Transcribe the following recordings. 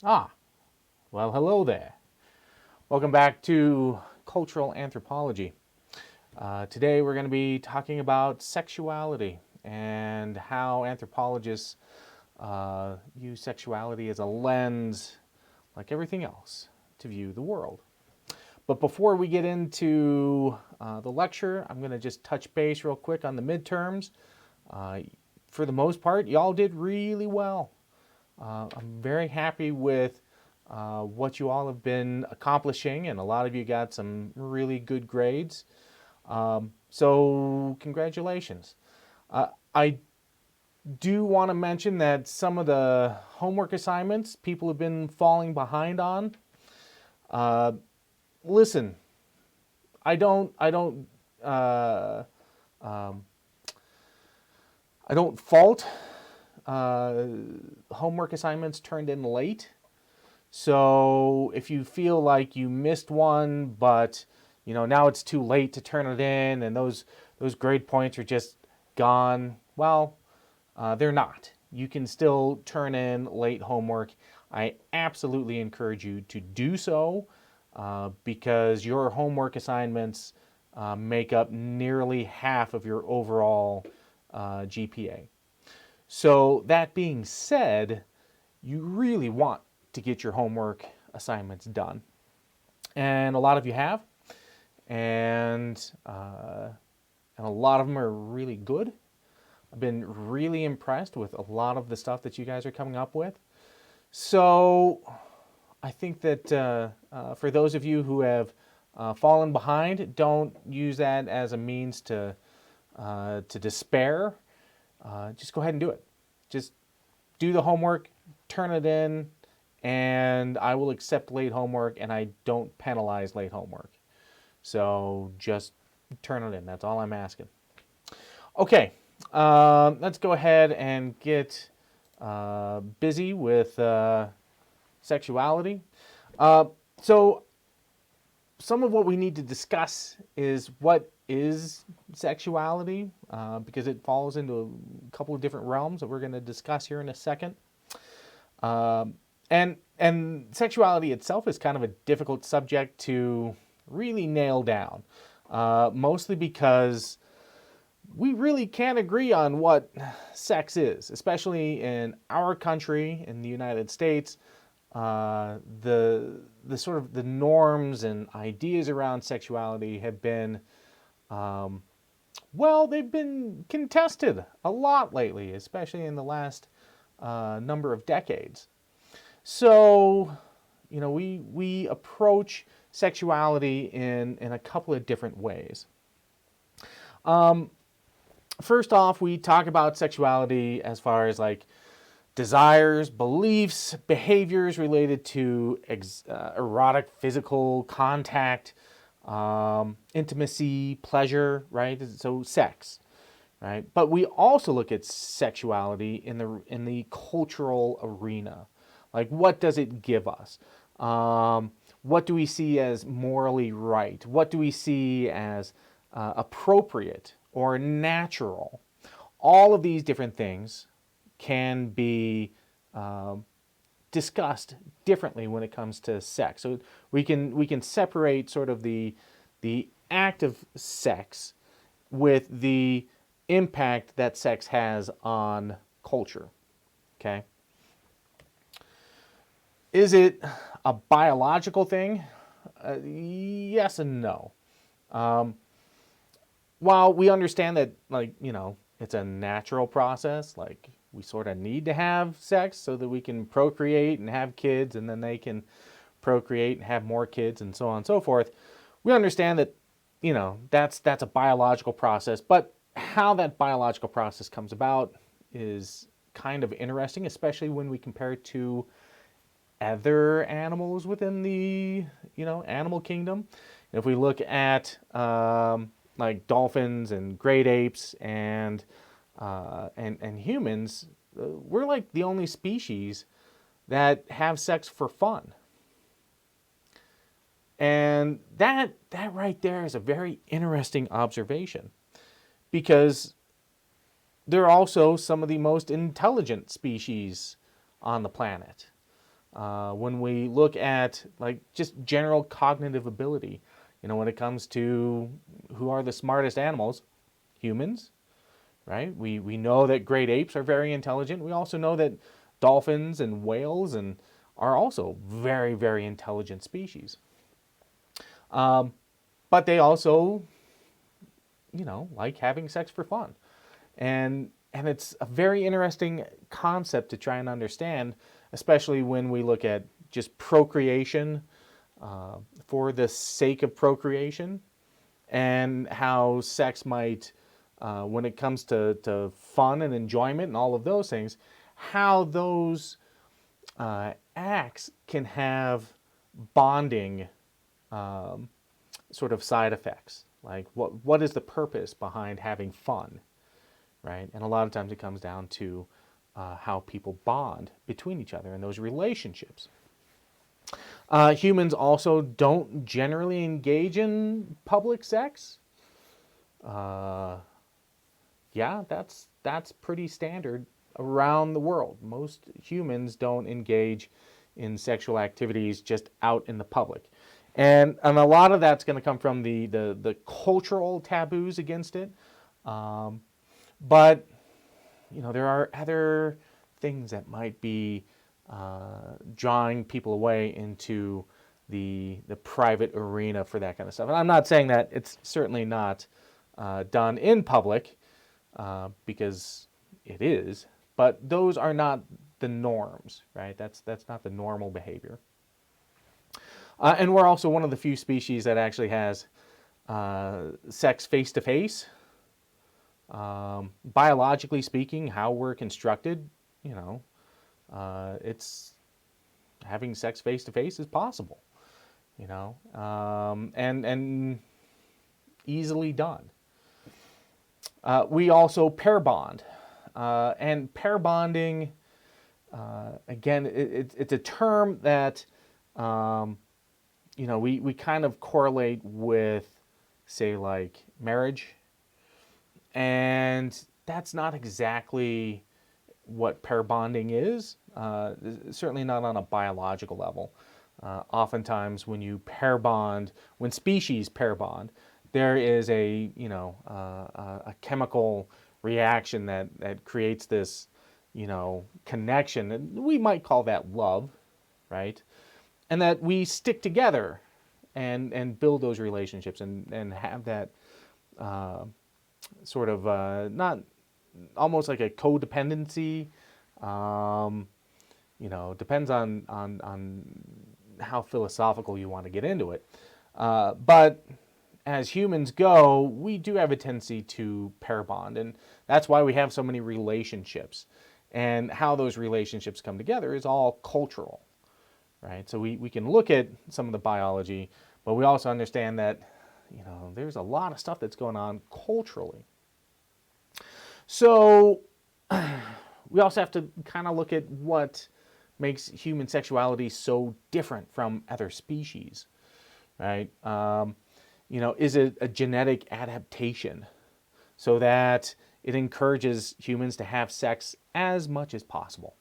Ah, well, hello there. Welcome back to Cultural Anthropology. Today we're going to be talking about sexuality and how anthropologists use sexuality as a lens, like everything else, to view the world. But before we get into the lecture, I'm going to just touch base real quick on the midterms. Uh, for the most part, y'all did really well. I'm very happy with what you all have been accomplishing, and a lot of you got some really good grades. So, congratulations. I do want to mention that some of the homework assignments people have been falling behind on. Uh, Listen, uh, um, I don't fault uh, homework assignments turned in late. So if you feel like you missed one, but now it's too late to turn it in, and those grade points are just gone, well, they're not. You can still turn in late homework. I absolutely encourage you to do so because your homework assignments make up nearly half of your overall GPA. So that being said, you really want to get your homework assignments done. And a lot of you have, and and a lot of them are really good. I've been really impressed with a lot of the stuff that you guys are coming up with. So I think that for those of you who have fallen behind, don't use that as a means to despair. Just go ahead and do it. Just do the homework, turn it in, and I will accept late homework, and I don't penalize late homework. So just turn it in. That's all I'm asking. Okay, let's go ahead and get busy with sexuality. Uh, so some of what we need to discuss is what is sexuality, because it falls into a couple of different realms that we're going to discuss here in a second. Um, and sexuality itself is kind of a difficult subject to really nail down, mostly because we really can't agree on what sex is, especially in our country, in the United States. The sort of the norms and ideas around sexuality have been they've been contested a lot lately, especially in the last number of decades. So, we approach sexuality in a couple of different ways. First off, we talk about sexuality as far as like desires, beliefs, behaviors related to erotic physical contact, intimacy, pleasure, right? So sex, right? But we also look at sexuality in the cultural arena. Like, what does it give us? What do we see as morally right? What do we see as appropriate or natural? All of these different things can be discussed differently when it comes to sex. So we can separate sort of the act of sex with the impact that sex has on culture. Okay? Is it a biological thing? Yes and no. Um, while we understand that, like, it's a natural process, like we sort of need to have sex so that we can procreate and have kids, and then they can procreate and have more kids, and so on and so forth. We understand that, that's a biological process, but how that biological process comes about is kind of interesting, especially when we compare it to other animals within the animal kingdom. If we look at like dolphins and great apes and humans, we're like the only species that have sex for fun. And that right there is a very interesting observation, because they're also some of the most intelligent species on the planet. When we look at like just general cognitive ability, when it comes to who are the smartest animals, humans, right? We know that great apes are very intelligent. We also know that dolphins and whales are also very, very intelligent species. But they also, like having sex for fun. And it's a very interesting concept to try and understand, especially when we look at just procreation for the sake of procreation, and how sex might, when it comes to fun and enjoyment and all of those things, how those acts can have bonding sort of side effects. Like what is the purpose behind having fun, right? And a lot of times it comes down to how people bond between each other in those relationships. Humans also don't generally engage in public sex. Yeah, that's pretty standard around the world. Most humans don't engage in sexual activities just out in the public. And a lot of that's going to come from the cultural taboos against it. But, there are other things that might be drawing people away into the private arena for that kind of stuff. And I'm not saying that it's certainly not done in public, because it is, but those are not the norms, right? That's not the normal behavior. And we're also one of the few species that actually has sex face to face. Biologically speaking, how we're constructed, it's having sex face to face is possible, and easily done. We also pair bond, and pair bonding, again, it's a term that we kind of correlate with, say, like marriage, and that's not exactly what pair bonding is. Certainly not on a biological level. Oftentimes, when species pair bond, there is a chemical reaction that creates this connection, and we might call that love, right? And that we stick together and build those relationships and have that sort of not almost like a codependency. Depends on how philosophical you want to get into it. But as humans go, we do have a tendency to pair bond, and that's why we have so many relationships. And how those relationships come together is all cultural, right? So we can look at some of the biology, but we also understand that, there's a lot of stuff that's going on culturally. So we also have to kind of look at what makes human sexuality so different from other species, right? Is it a genetic adaptation so that it encourages humans to have sex as much as possible?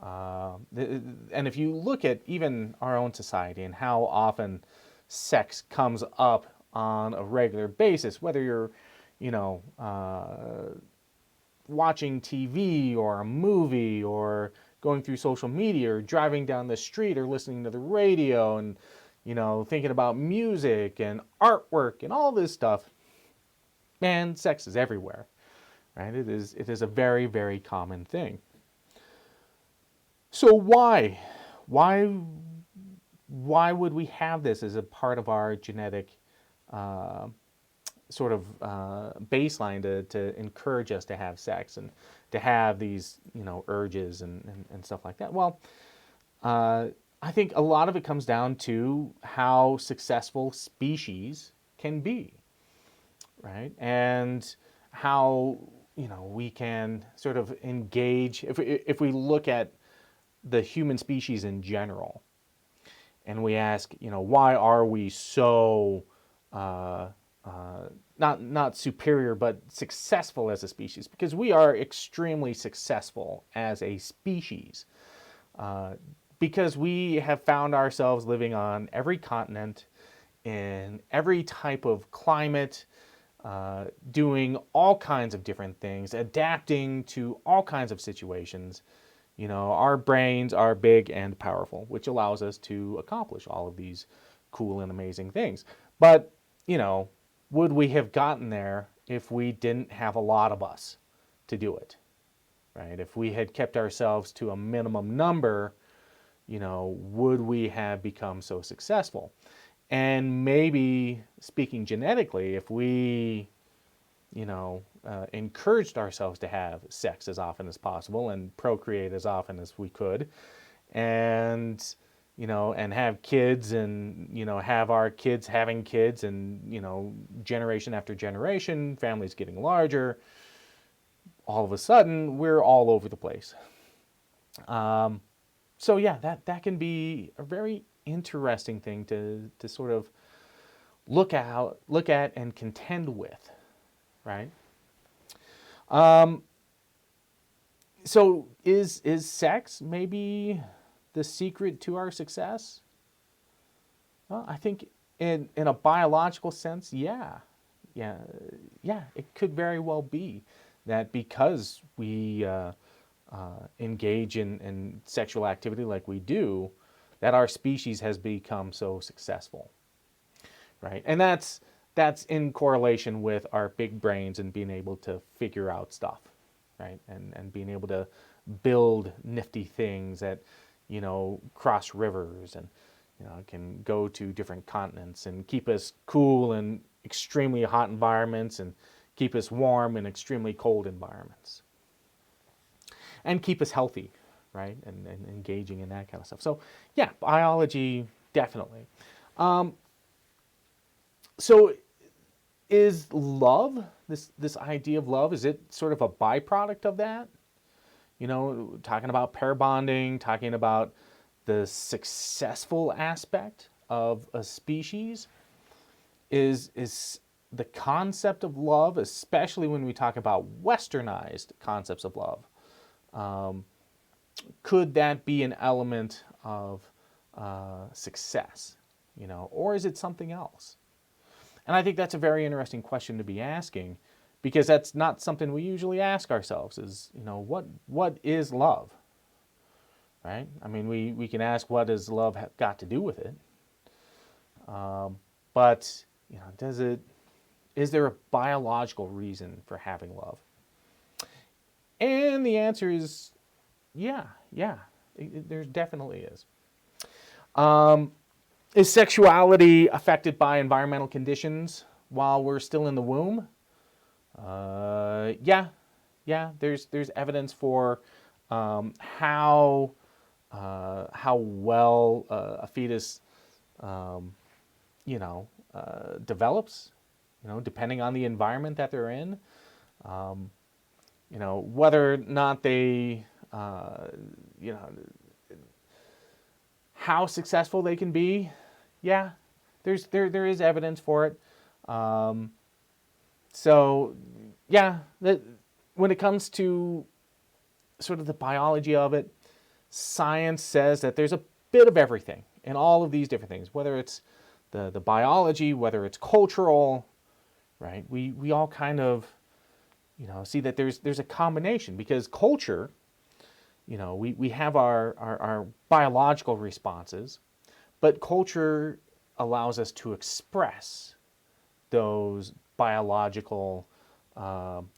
And if you look at even our own society and how often sex comes up on a regular basis, whether you're, watching TV or a movie or going through social media or driving down the street or listening to the radio and, thinking about music and artwork and all this stuff, man, sex is everywhere, right? It is a very, very common thing. So why would we have this as a part of our genetic sort of baseline to encourage us to have sex and to have these urges and stuff like that? Well, I think a lot of it comes down to how successful species can be, right? And how we can sort of engage if we look at the human species in general, and we ask, why are we so not superior but successful as a species? Because we are extremely successful as a species, because we have found ourselves living on every continent, in every type of climate, doing all kinds of different things, adapting to all kinds of situations. Our brains are big and powerful, which allows us to accomplish all of these cool and amazing things. But, would we have gotten there if we didn't have a lot of us to do it, right? If we had kept ourselves to a minimum number, would we have become so successful? And maybe, speaking genetically, if we, encouraged ourselves to have sex as often as possible and procreate as often as we could, and and have kids, and have our kids having kids, and generation after generation, families getting larger, all of a sudden we're all over the place. So yeah, that can be a very interesting thing to sort of look at and contend with, right? So is sex maybe the secret to our success? Well, I think in a biological sense, yeah, it could very well be that because we engage in sexual activity like we do, that our species has become so successful, right? And that's in correlation with our big brains and being able to figure out stuff, right? And being able to build nifty things that, cross rivers, and, can go to different continents and keep us cool in extremely hot environments, and keep us warm in extremely cold environments, and keep us healthy, right? And engaging in that kind of stuff. So yeah, biology, definitely. So is love, this idea of love, is it sort of a byproduct of that? Talking about pair bonding, talking about the successful aspect of a species, is the concept of love, especially when we talk about westernized concepts of love, could that be an element of success, or is it something else? And I think that's a very interesting question to be asking, because that's not something we usually ask ourselves, is, what is love, right? I mean, we can ask, what does love got to do with it? But, is there a biological reason for having love? And the answer is yeah, there definitely is. Is sexuality affected by environmental conditions while we're still in the womb? Yeah. There's evidence for how well a fetus, develops, depending on the environment that they're in. Whether or not they, how successful they can be. Yeah, there is evidence for it. So yeah, when it comes to sort of the biology of it, science says that there's a bit of everything in all of these different things, whether it's the biology, whether it's cultural, right? We all kind of, see that there's a combination, because culture, we have our biological responses, but culture allows us to express those biological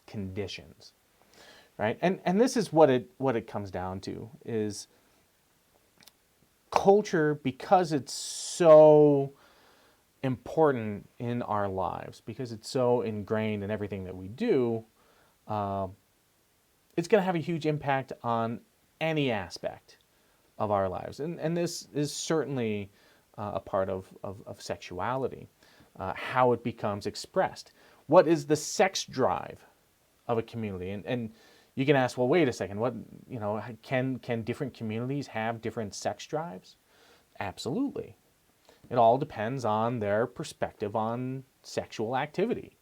conditions, right? And this is what it comes down to, is culture, because it's so important in our lives, because it's so ingrained in everything that we do, it's going to have a huge impact on any aspect of our lives. And this is certainly a part of sexuality, how it becomes expressed. What is the sex drive of a community? And you can ask, well, wait a second, what, can different communities have different sex drives? Absolutely. It all depends on their perspective on sexual activity,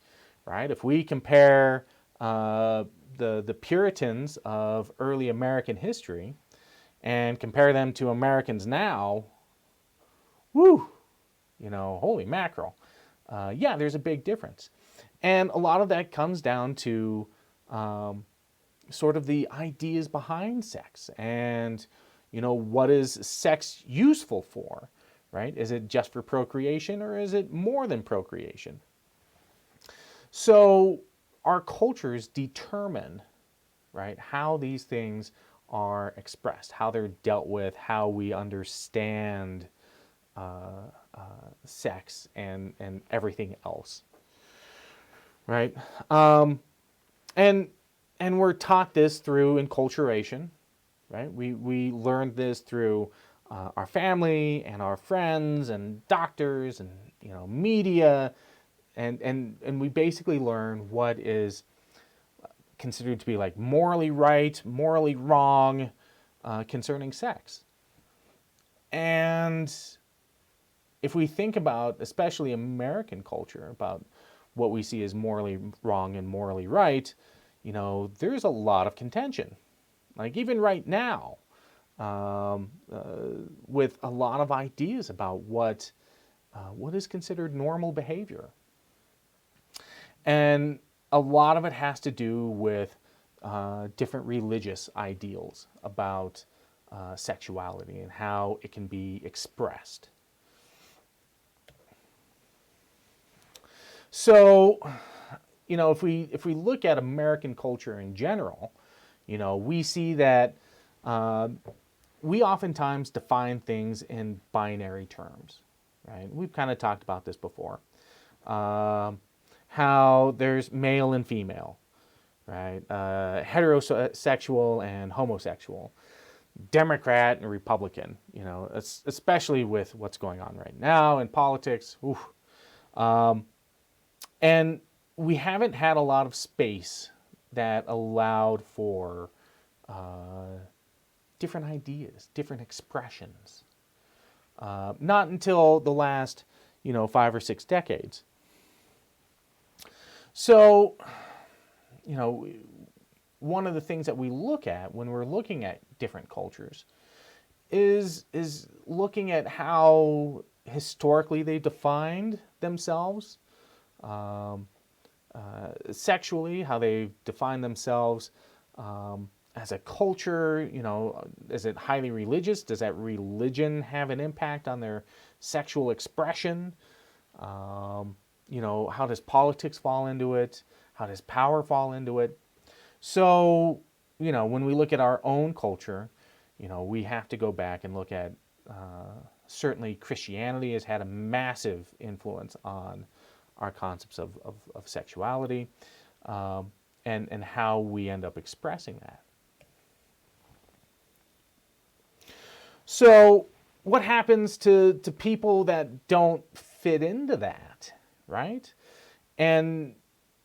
right? If we compare the Puritans of early American history and compare them to Americans now, whoo, holy mackerel. Yeah, there's a big difference. And a lot of that comes down to sort of the ideas behind sex and, what is sex useful for, right? Is it just for procreation or is it more than procreation? So our cultures determine, right, how these things are expressed, how they're dealt with, how we understand sex and everything else, right? And and we're taught this through enculturation, right? We learned this through our family and our friends and doctors and media, and we basically learn what is considered to be like morally right, morally wrong concerning sex. And if we think about, especially American culture, about what we see as morally wrong and morally right, there's a lot of contention. Like even right now, with a lot of ideas about what is considered normal behavior. And a lot of it has to do with different religious ideals about sexuality and how it can be expressed. So, if we look at American culture in general, we see that we oftentimes define things in binary terms, right? We've kind of talked about this before. How there's male and female, right? Heterosexual and homosexual, Democrat and Republican, especially with what's going on right now in politics. And we haven't had a lot of space that allowed for different ideas, different expressions. Not until the last, 5 or 6 decades. So, one of the things that we look at when we're looking at different cultures is looking at how historically they defined themselves, sexually, how they define themselves as a culture. Is it highly religious? Does that religion have an impact on their sexual expression? How does politics fall into it? How does power fall into it? So, when we look at our own culture, we have to go back and look at certainly Christianity has had a massive influence on our concepts of sexuality and how we end up expressing that. So what happens to people that don't fit into that, right? And,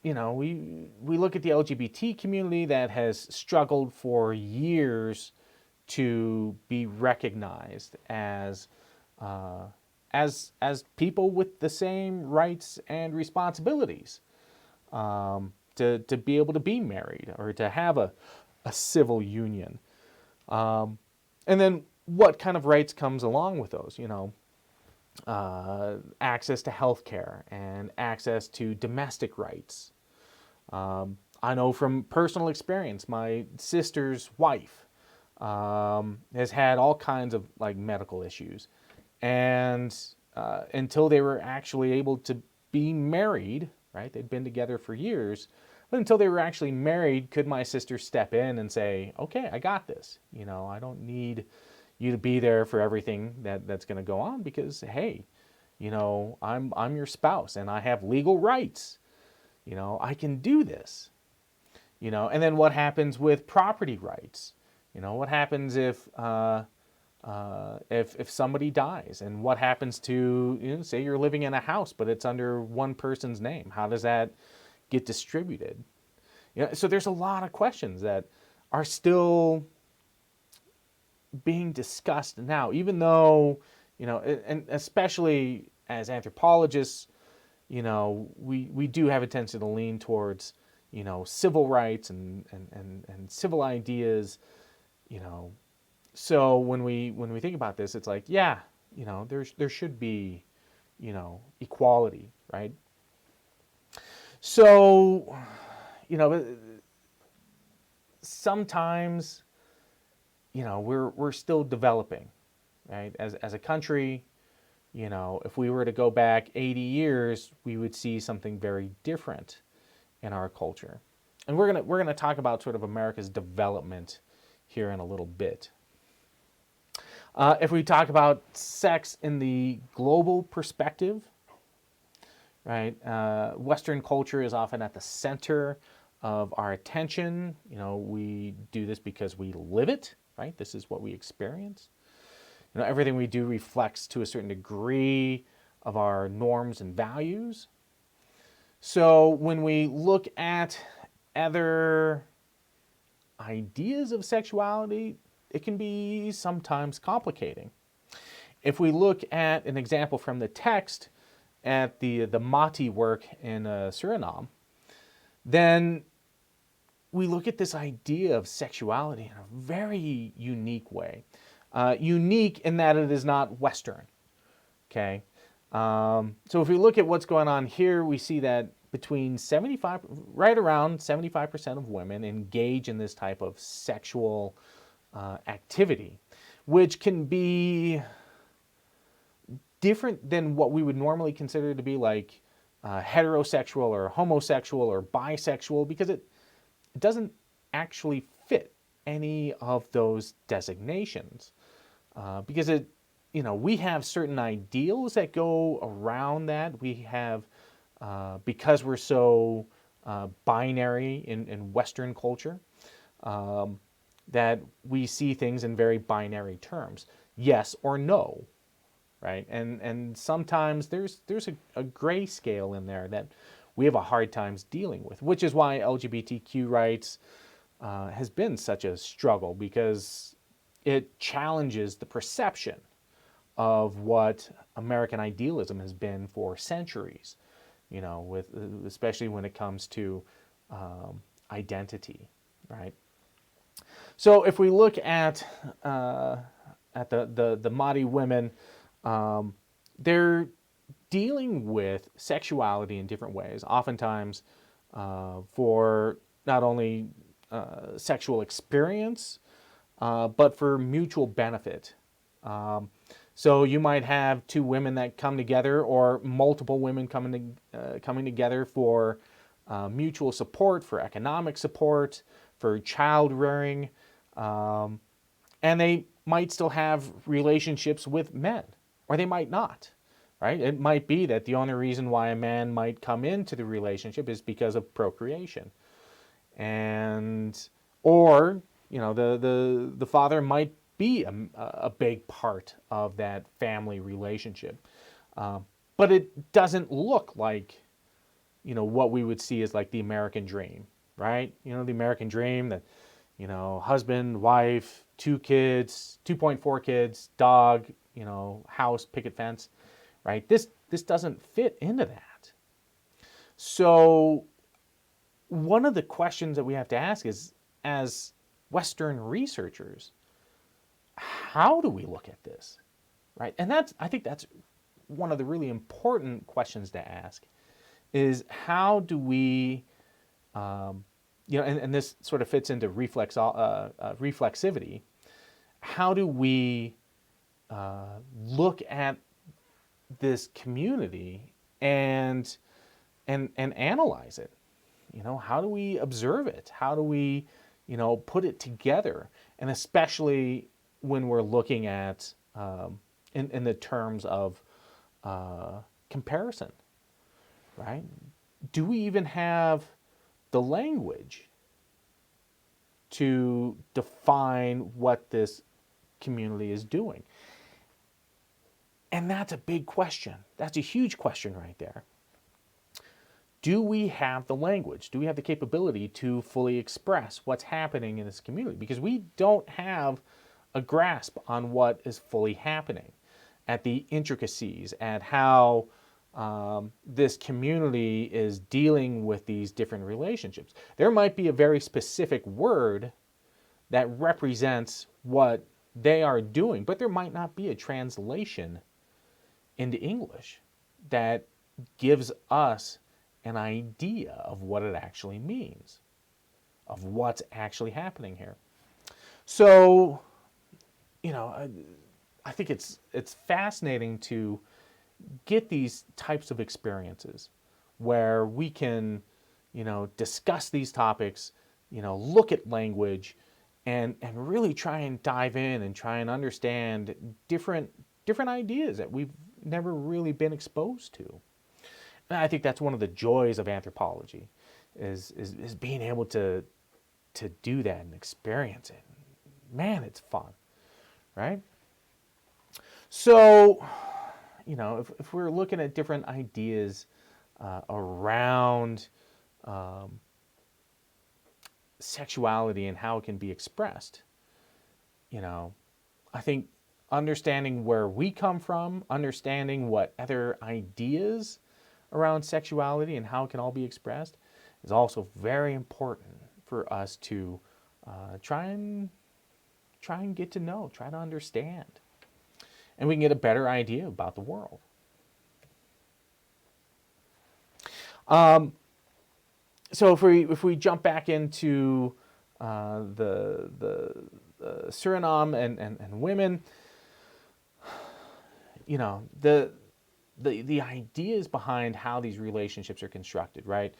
we look at the LGBT community that has struggled for years to be recognized as people with the same rights and responsibilities, to be able to be married or to have a civil union. And then what kind of rights comes along with those, access to health care and access to domestic rights. I know from personal experience, my sister's wife has had all kinds of like medical issues. And until they were actually able to be married, right? They'd been together for years, but until they were actually married, could my sister step in and say, okay, I got this. I don't need you to be there for everything that's going to go on because, hey, I'm your spouse and I have legal rights. I can do this. And then what happens with property rights? What happens if somebody dies, and what happens to, say you're living in a house, but it's under one person's name? How does that get distributed? So there's a lot of questions that are still being discussed now, even though, and especially as anthropologists, we do have a tendency to lean towards, civil rights and civil ideas, So when we think about this, it's like, yeah, there should be, equality, right? So, sometimes, we're still developing, right? As a country, if we were to go back 80 years, we would see something very different in our culture. And we're gonna talk about sort of America's development here in a little bit. If we talk about sex in the global perspective, right? Western culture is often at the center of our attention. We do this because we live it, right? This is what we experience. Everything we do reflects to a certain degree of our norms and values. So when we look at other ideas of sexuality, it can be sometimes complicating. If we look at an example from the text at the Mati work in Surinam, then we look at this idea of sexuality in a very unique way. Unique in that it is not Western, okay? So if we look at what's going on here, we see that right around 75% of women engage in this type of sexual activity, which can be different than what we would normally consider to be like heterosexual or homosexual or bisexual, because it doesn't actually fit any of those designations. Because we have certain ideals that go around that. We have, because we're so binary in Western culture, that we see things in very binary terms, yes or no, right? And sometimes there's a gray scale in there that we have a hard times dealing with, which is why LGBTQ rights has been such a struggle, because it challenges the perception of what American idealism has been for centuries, with especially when it comes to identity, right? So if we look at the Mahdi women, they're dealing with sexuality in different ways, oftentimes for not only sexual experience, but for mutual benefit. So you might have two women that come together, or multiple women coming together for mutual support, for economic support, for child rearing, and they might still have relationships with men, or they might not. Right? It might be that the only reason why a man might come into the relationship is because of procreation, or the father might be a big part of that family relationship, but it doesn't look like what we would see as like the American dream, right? The American dream that husband, wife, 2 kids, 2.4 kids, dog, house, picket fence, right? This doesn't fit into that. So one of the questions that we have to ask is, as Western researchers, how do we look at this, right? And I think that's one of the really important questions to ask, is how do we, and this sort of fits into reflexivity. How do we look at this community and analyze it? How do we observe it? How do we, put it together? And especially when we're looking at in the terms of comparison, right? Do we even have the language to define what this community is doing? And that's a big question. That's a huge question right there. Do we have the language? Do we have the capability to fully express what's happening in this community? Because we don't have a grasp on what is fully happening, at the intricacies, at how this community is dealing with these different relationships. There might be a very specific word that represents what they are doing, but there might not be a translation into English that gives us an idea of what it actually means, of what's actually happening here. So, I think it's fascinating to get these types of experiences where we can, discuss these topics, look at language, and really try and dive in and try and understand different ideas that we've never really been exposed to. And I think that's one of the joys of anthropology, is being able to do that and experience it. Man, it's fun, right? So, if we're looking at different ideas around sexuality and how it can be expressed, I think understanding where we come from, understanding what other ideas around sexuality and how it can all be expressed is also very important for us to try and get to know, try to understand. And we can get a better idea about the world. So if we jump back into the Surinam and women, the ideas behind how these relationships are constructed, right?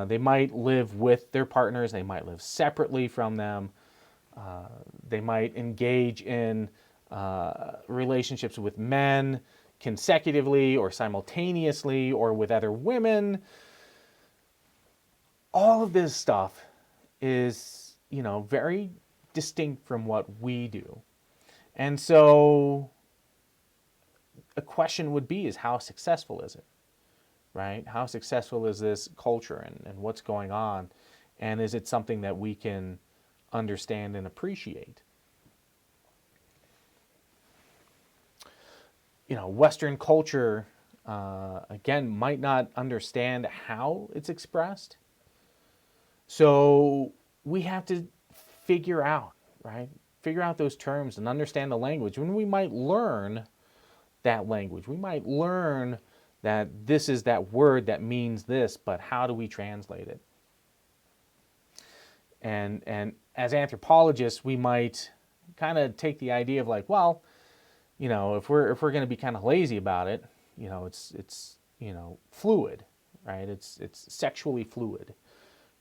They might live with their partners. They might live separately from them. They might engage in relationships with men consecutively or simultaneously or with other women. All of this stuff is, very distinct from what we do. And so a question would be is how successful is it, right? How successful is this culture and what's going on? And is it something that we can understand and appreciate? Western culture, again, might not understand how it's expressed. So we have to figure out, right? Figure out those terms and understand the language. When we might learn that language, we might learn that this is that word that means this, but how do we translate it? And as anthropologists, we might kind of take the idea of like, well, if we're going to be kind of lazy about it, it's fluid, right? It's sexually fluid,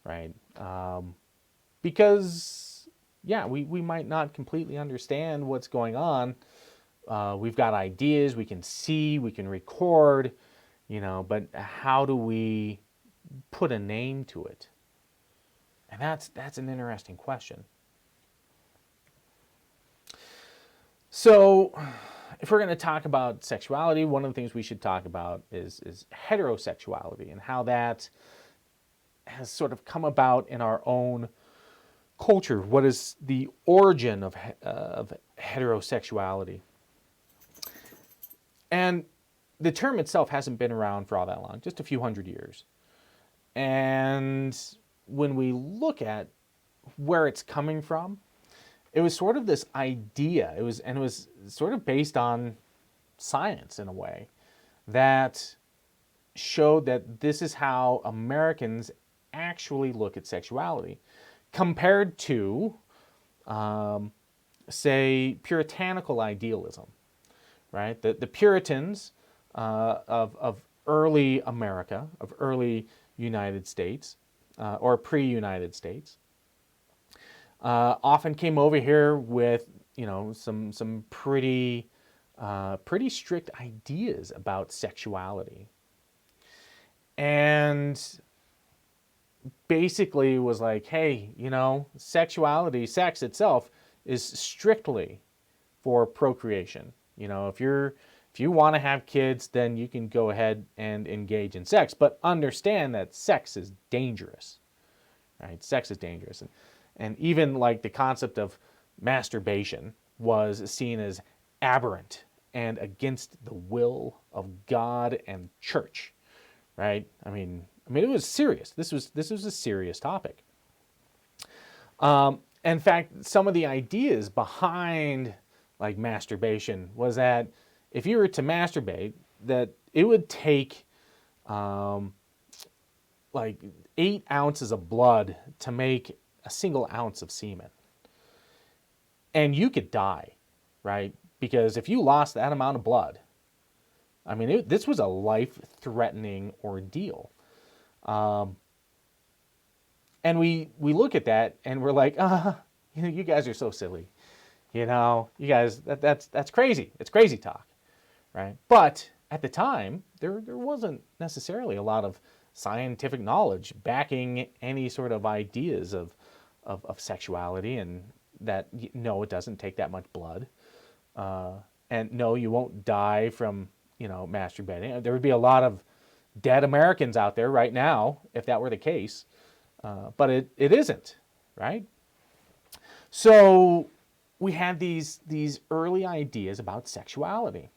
right? Because we might not completely understand what's going on. We've got ideas, we can see, we can record, but how do we put a name to it? And that's an interesting question. So if we're going to talk about sexuality, one of the things we should talk about is heterosexuality and how that has sort of come about in our own culture. What is the origin of heterosexuality? And the term itself hasn't been around for all that long, just a few hundred years. And when we look at where it's coming from, it was sort of this idea. It was sort of based on science in a way that showed that this is how Americans actually look at sexuality compared to, say, puritanical idealism, right? The Puritans of early America, of early United States, or pre-United States, often came over here with some pretty strict ideas about sexuality, and basically was like, hey, sexuality, sex itself is strictly for procreation. If you want to have kids, then you can go ahead and engage in sex, but understand that sex is dangerous, right? Sex is dangerous. And even like the concept of masturbation was seen as aberrant and against the will of God and church, right? I mean, it was serious. This was a serious topic. In fact, some of the ideas behind like masturbation, was that if you were to masturbate, that it would take like 8 ounces of blood to make a single ounce of semen. And you could die, right? Because if you lost that amount of blood, I mean, this was a life-threatening ordeal. And we look at that and we're like, you guys are so silly. You know, you guys, that's crazy. It's crazy talk, right? But at the time, there wasn't necessarily a lot of scientific knowledge backing any sort of ideas of sexuality, and that, no, it doesn't take that much blood. And no, you won't die from, masturbating. There would be a lot of dead Americans out there right now if that were the case. But it isn't, right? So we had these early ideas about sexuality.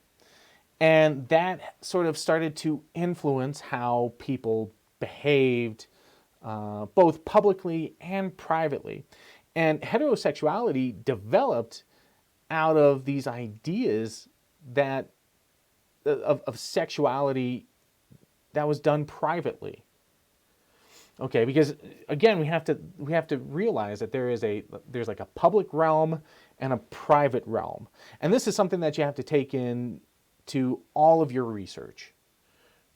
And that sort of started to influence how people behaved, both publicly and privately. And heterosexuality developed out of these ideas that of sexuality that was done privately. Okay, because again, we have to realize that there's like a public realm and a private realm, and this is something that you have to take in to all of your research,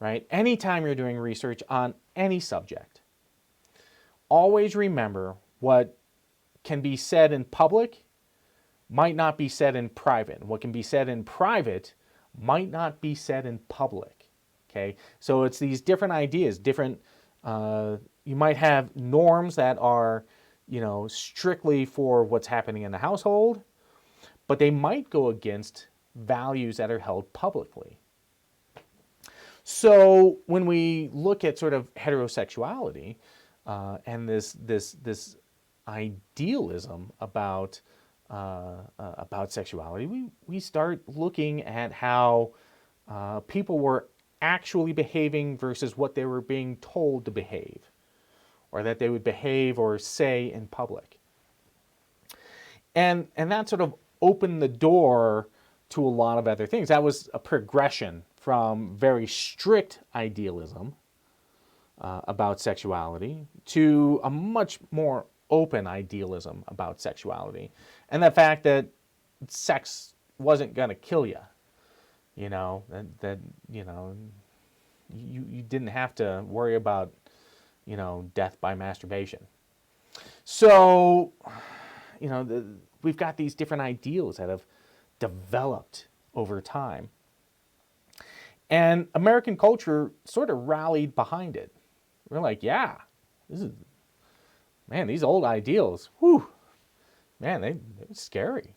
right? Anytime you're doing research on any subject, always remember what can be said in public might not be said in private. What can be said in private might not be said in public. Okay, so it's these different ideas, different. You might have norms that are, strictly for what's happening in the household, but they might go against values that are held publicly. So when we look at sort of heterosexuality and this idealism about sexuality, we start looking at how people were actually behaving versus what they were being told to behave, or that they would behave or say in public. And that sort of opened the door to a lot of other things. That was a progression from very strict idealism about sexuality to a much more open idealism about sexuality. And the fact that sex wasn't going to kill you. You didn't have to worry about, death by masturbation. So, we've got these different ideals that have developed over time. And American culture sort of rallied behind it. We're like, yeah, these old ideals, whew, man, they're scary.